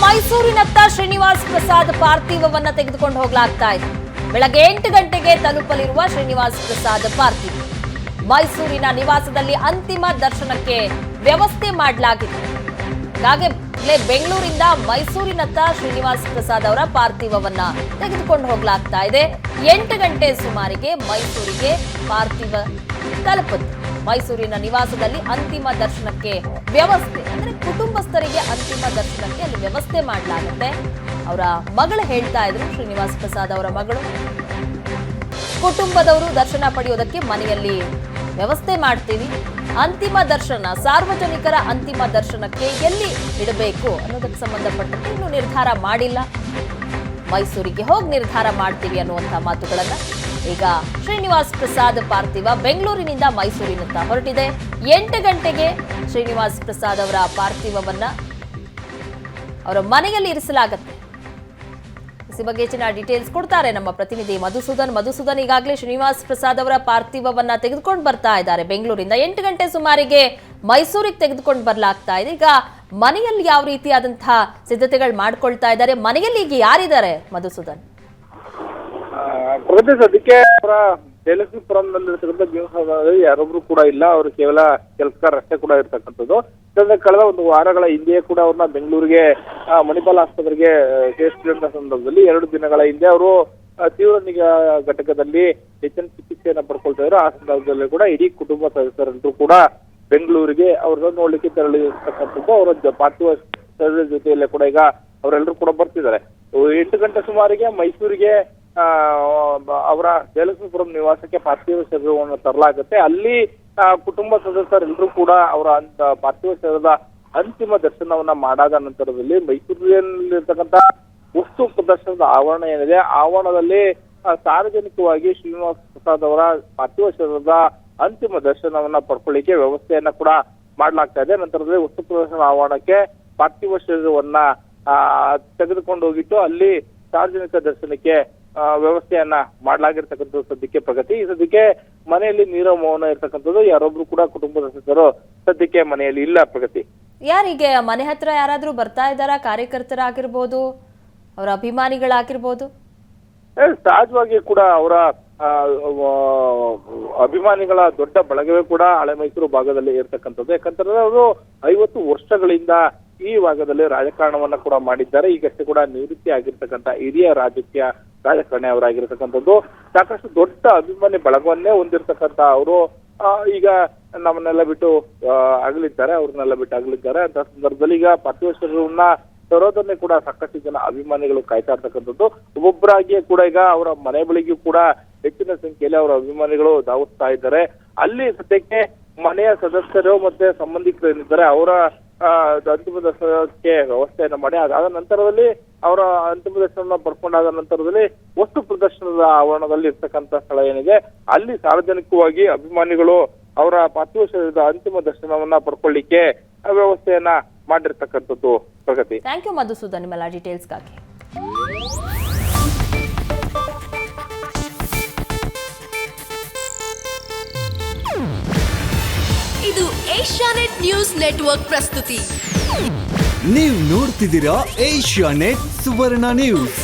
ಮೈಸೂರಿನತ್ತ ಶ್ರೀನಿವಾಸ್ ಪ್ರಸಾದ್ ಪಾರ್ಥಿವವನ್ನ ತೆಗೆದುಕೊಂಡು ಹೋಗಲಾಗ್ತಾ ಇದೆ. ಬೆಳಗ್ಗೆ 8 ಗಂಟೆಗೆ ತಲುಪಲಿರುವ ಶ್ರೀನಿವಾಸ್ ಪ್ರಸಾದ್ ಪಾರ್ಥಿವ ಮೈಸೂರಿನ ನಿವಾಸದಲ್ಲಿ ಅಂತಿಮ ದರ್ಶನಕ್ಕೆ ವ್ಯವಸ್ಥೆ ಮಾಡಲಾಗಿದೆ. ಹಾಗಾಗಲೇ ಬೆಂಗಳೂರಿಂದ ಮೈಸೂರಿನತ್ತ ಶ್ರೀನಿವಾಸ್ ಪ್ರಸಾದ್ ಅವರ ಪಾರ್ಥಿವವನ್ನ ತೆಗೆದುಕೊಂಡು ಹೋಗಲಾಗ್ತಾ ಇದೆ. 8 ಗಂಟೆ ಸುಮಾರಿಗೆ ಮೈಸೂರಿಗೆ ಪಾರ್ಥಿವ ತಲುಪುತ್ತೆ. ಮೈಸೂರಿನ ನಿವಾಸದಲ್ಲಿ ಅಂತಿಮ ದರ್ಶನಕ್ಕೆ ವ್ಯವಸ್ಥೆ ಅಂದ್ರೆ ಕುಟುಂಬಸ್ಥರಿಗೆ ಅಂತಿಮ ದರ್ಶನಕ್ಕೆ ಅಲ್ಲಿ ವ್ಯವಸ್ಥೆ ಮಾಡಲಾಗುತ್ತೆ. ಅವರ ಮಗಳು ಹೇಳ್ತಾ ಇದ್ರು, ಶ್ರೀನಿವಾಸ್ ಪ್ರಸಾದ್ ಅವರ ಮಗಳು, ಕುಟುಂಬದವರು ದರ್ಶನ ಪಡೆಯೋದಕ್ಕೆ ಮನೆಯಲ್ಲಿ ವ್ಯವಸ್ಥೆ ಮಾಡ್ತೀವಿ. ಅಂತಿಮ ದರ್ಶನ, ಸಾರ್ವಜನಿಕರ ಅಂತಿಮ ದರ್ಶನಕ್ಕೆ ಎಲ್ಲಿ ಇಡಬೇಕು ಅನ್ನೋದಕ್ಕೆ ಸಂಬಂಧಪಟ್ಟಂತೆ ಇನ್ನೂ ನಿರ್ಧಾರ ಮಾಡಿಲ್ಲ. ಮೈಸೂರಿಗೆ ಹೋಗಿ ನಿರ್ಧಾರ ಮಾಡ್ತೀವಿ ಅನ್ನುವಂಥ ಮಾತುಗಳನ್ನ ಈಗ ಶ್ರೀನಿವಾಸ್ ಪ್ರಸಾದ್ ಪಾರ್ಥಿವ ಬೆಂಗಳೂರಿನಿಂದ ಮೈಸೂರಿನತ್ತ ಹೊರಟಿದೆ. 8 ಗಂಟೆಗೆ ಶ್ರೀನಿವಾಸ್ ಪ್ರಸಾದ್ ಅವರ ಪಾರ್ಥಿವವನ್ನ ಅವರ ಮನೆಯಲ್ಲಿ ಇರಿಸಲಾಗುತ್ತೆ. ಈ ಬಗ್ಗೆ ಹೆಚ್ಚಿನ ಡೀಟೇಲ್ಸ್ ಕೊಡ್ತಾರೆ ನಮ್ಮ ಪ್ರತಿನಿಧಿ ಮಧುಸೂದನ್. ಈಗಾಗಲೇ ಶ್ರೀನಿವಾಸ್ ಪ್ರಸಾದ್ ಅವರ ಪಾರ್ಥಿವವನ್ನ ತೆಗೆದುಕೊಂಡು ಬರ್ತಾ ಇದ್ದಾರೆ ಬೆಂಗಳೂರಿಂದ. 8 ಗಂಟೆ ಸುಮಾರಿಗೆ ಮೈಸೂರಿಗೆ ತೆಗೆದುಕೊಂಡು ಬರಲಾಗ್ತಾ ಇದೆ. ಈಗ ಮನೆಯಲ್ಲಿ ಯಾವ ರೀತಿಯಾದಂತಹ ಸಿದ್ಧತೆಗಳು ಮಾಡ್ಕೊಳ್ತಾ ಇದ್ದಾರೆ, ಮನೆಯಲ್ಲಿ ಈಗ ಯಾರಿದ್ದಾರೆ ಮಧುಸೂದನ್? ಪ್ರಗತಿ ಸದ್ಯಕ್ಕೆ ಅವರ ಜಯಲಕ್ಷ್ಮೀಪುರಂನಲ್ಲಿ ಯಾರೊಬ್ರು ಕೂಡ ಇಲ್ಲ. ಅವರು ಕೇವಲ ಕೆಲಸಗಾರ ಅಷ್ಟೇ ಕೂಡ ಇರ್ತಕ್ಕಂಥದ್ದು. ಕಳೆದ ಒಂದು ವಾರಗಳ ಹಿಂದೆಯೇ ಕೂಡ ಅವ್ರನ್ನ ಬೆಂಗಳೂರಿಗೆ ಮಣಿಪಾಲ್ ಆಸ್ಪತ್ರೆಗೆ ಸೇರಿಸಿದಂತ ಸಂದರ್ಭದಲ್ಲಿ 2 ದಿನಗಳ ಹಿಂದೆ ಅವರು ತೀವ್ರ ನಿಗಾ ಘಟಕದಲ್ಲಿ ಹೆಚ್ಚಿನ ಚಿಕಿತ್ಸೆಯನ್ನ ಪಡ್ಕೊಳ್ತಾ ಇದ್ರು. ಆ ಸಂದರ್ಭದಲ್ಲಿ ಕೂಡ ಇಡೀ ಕುಟುಂಬ ಸದಸ್ಯರೆಲ್ಲರೂ ಕೂಡ ಬೆಂಗಳೂರಿಗೆ ಅವ್ರನ್ನ ನೋಡ್ಲಿಕ್ಕೆ ತೆರಳಿರ್ತಕ್ಕಂಥದ್ದು. ಅವರ ಪಾರ್ಥಿವ ಶರೀರದ ಜೊತೆಯಲ್ಲೇ ಕೂಡ ಈಗ ಅವರೆಲ್ಲರೂ ಕೂಡ ಬರ್ತಿದ್ದಾರೆ. 8 ಗಂಟೆ ಸುಮಾರಿಗೆ ಮೈಸೂರಿಗೆ ಅವರ ಜಯಲಕ್ಷ್ಮೀಪುರಂ ನಿವಾಸಕ್ಕೆ ಪಾರ್ಥಿವ ಶರೀರವನ್ನು ತರಲಾಗುತ್ತೆ. ಅಲ್ಲಿ ಕುಟುಂಬ ಸದಸ್ಯರೆಲ್ಲರೂ ಕೂಡ ಅವರ ಪಾರ್ಥಿವ ಶರೀರದ ಅಂತಿಮ ದರ್ಶನವನ್ನ ಮಾಡಾದ ನಂತರದಲ್ಲಿ ಮೈಸೂರಿನಲ್ಲಿರ್ತಕ್ಕಂಥ ವಸ್ತು ಪ್ರದರ್ಶನದ ಆವರಣ ಏನಿದೆ, ಆವರಣದಲ್ಲಿ ಸಾರ್ವಜನಿಕವಾಗಿ ಶ್ರೀನಿವಾಸ್ ಪ್ರಸಾದ್ ಅವರ ಪಾರ್ಥಿವ ಶರೀರದ ಅಂತಿಮ ದರ್ಶನವನ್ನ ಪಡ್ಕೊಳ್ಳಿಕ್ಕೆ ವ್ಯವಸ್ಥೆಯನ್ನ ಕೂಡ ಮಾಡಲಾಗ್ತಾ ಇದೆ. ನಂತರದಲ್ಲಿ ವಸ್ತು ಪ್ರದರ್ಶನ ಆವರಣಕ್ಕೆ ಪಾರ್ಥಿವ ಶರೀರವನ್ನ ತೆಗೆದುಕೊಂಡು ಹೋಗಿಟ್ಟು ಅಲ್ಲಿ ಸಾರ್ವಜನಿಕ ದರ್ಶನಕ್ಕೆ ವ್ಯವಸ್ಥೆಯನ್ನ ಮಾಡಲಾಗಿರ್ತಕ್ಕಂಥದ್ದು ಸದ್ಯಕ್ಕೆ ಪ್ರಗತಿ. ಈ ಸದ್ಯಕ್ಕೆ ಮನೆಯಲ್ಲಿ ನೀರವ ಮೌನ ಇರ್ತಕ್ಕಂಥದ್ದು. ಯಾರೊಬ್ರು ಕೂಡ ಕುಟುಂಬದ ಸದಸ್ಯರು ಸದ್ಯಕ್ಕೆ ಮನೆಯಲ್ಲಿ ಇಲ್ಲ ಪ್ರಗತಿ. ಯಾರಿಗೆ ಮನೆ ಹತ್ರ ಯಾರಾದ್ರೂ ಬರ್ತಾ ಇದ್ದಾರಾ? ಕಾರ್ಯಕರ್ತರಾಗಿರ್ಬೋದು, ಅವರ ಅಭಿಮಾನಿಗಳಾಗಿರ್ಬೋದು? ಸಹಜವಾಗಿ ಕೂಡ ಅವರ ಅಭಿಮಾನಿಗಳ ದೊಡ್ಡ ಬಳಗವೇ ಕೂಡ ಹಳೆ ಮೈಸೂರು ಭಾಗದಲ್ಲಿ ಇರ್ತಕ್ಕಂಥದ್ದು. ಯಾಕಂತಂದ್ರೆ ಅವರು 50 ವರ್ಷಗಳಿಂದ ಈ ಭಾಗದಲ್ಲಿ ರಾಜಕಾರಣವನ್ನ ಕೂಡ ಮಾಡಿದ್ದಾರೆ. ಈಗಷ್ಟೇ ಕೂಡ ನಿವೃತ್ತಿ ಆಗಿರ್ತಕ್ಕಂಥ ಹಿರಿಯ ರಾಜಕಾರಣಿ ಅವರಾಗಿರ್ತಕ್ಕಂಥದ್ದು. ಸಾಕಷ್ಟು ದೊಡ್ಡ ಅಭಿಮಾನಿ ಬಳಗವನ್ನೇ ಹೊಂದಿರ್ತಕ್ಕಂಥ ಅವರು ಈಗ ನಮ್ಮನ್ನೆಲ್ಲ ಬಿಟ್ಟು ಅಗಲಿದ್ದಾರೆ. ಅಂತ ಸಂದರ್ಭದಲ್ಲಿ ಈಗ ಪಾರ್ಥಿವ ಶರೀರವನ್ನ ತರೋದನ್ನೇ ಕೂಡ ಸಾಕಷ್ಟು ಜನ ಅಭಿಮಾನಿಗಳು ಕಾಯ್ತಾ ಇರ್ತಕ್ಕಂಥದ್ದು. ಒಬ್ಬೊಬ್ಬರಾಗಿಯೇ ಕೂಡ ಈಗ ಅವರ ಮನೆ ಬಳಿಗೂ ಕೂಡ ಹೆಚ್ಚಿನ ಸಂಖ್ಯೆಯಲ್ಲಿ ಅವರ ಅಭಿಮಾನಿಗಳು ಧಾವಿಸ್ತಾ ಇದ್ದಾರೆ. ಅಲ್ಲಿ ಸದ್ಯಕ್ಕೆ ಮನೆಯ ಸದಸ್ಯರು ಮತ್ತೆ ಸಂಬಂಧಿಕರು ಏನಿದ್ದಾರೆ ಅವರ ಅಂತಿಮ ದರ್ಶನಕ್ಕೆ ವ್ಯವಸ್ಥೆಯನ್ನ ಮಾಡಿ ಅದಾದ ನಂತರದಲ್ಲಿ ಅವರ ಅಂತಿಮ ದರ್ಶನ ಪಡ್ಕೊಂಡಾದ ನಂತರದಲ್ಲಿ ವಸ್ತು ಪ್ರದರ್ಶನದ ಆವರಣದಲ್ಲಿ ಇರ್ತಕ್ಕಂಥ ಸ್ಥಳ ಏನಿದೆ ಅಲ್ಲಿ ಸಾರ್ವಜನಿಕವಾಗಿ ಅಭಿಮಾನಿಗಳು ಅವರ ಪಾರ್ಥಿವ ಶರೀರದ ಅಂತಿಮ ದರ್ಶನವನ್ನ ಪಡ್ಕೊಳ್ಳಿಕ್ಕೆ ವ್ಯವಸ್ಥೆಯನ್ನ ಮಾಡಿರ್ತಕ್ಕಂಥದ್ದು ಪ್ರಗತಿ. ಥ್ಯಾಂಕ್ ಯು ಮಧುಸೂದನ್ ನಿಮ್ಮೆಲ್ಲ ಡೀಟೇಲ್ಸ್ಗಾಗಿ. ಇದು ಏಷ್ಯಾನೆಟ್ ನ್ಯೂಸ್ ನೆಟ್ವರ್ಕ್ ಪ್ರಸ್ತುತಿ. ನೀವು ನೋಡ್ತಿದ್ದೀರಾ ಏಷ್ಯಾನೆಟ್ ಸುವರ್ಣ ನ್ಯೂಸ್.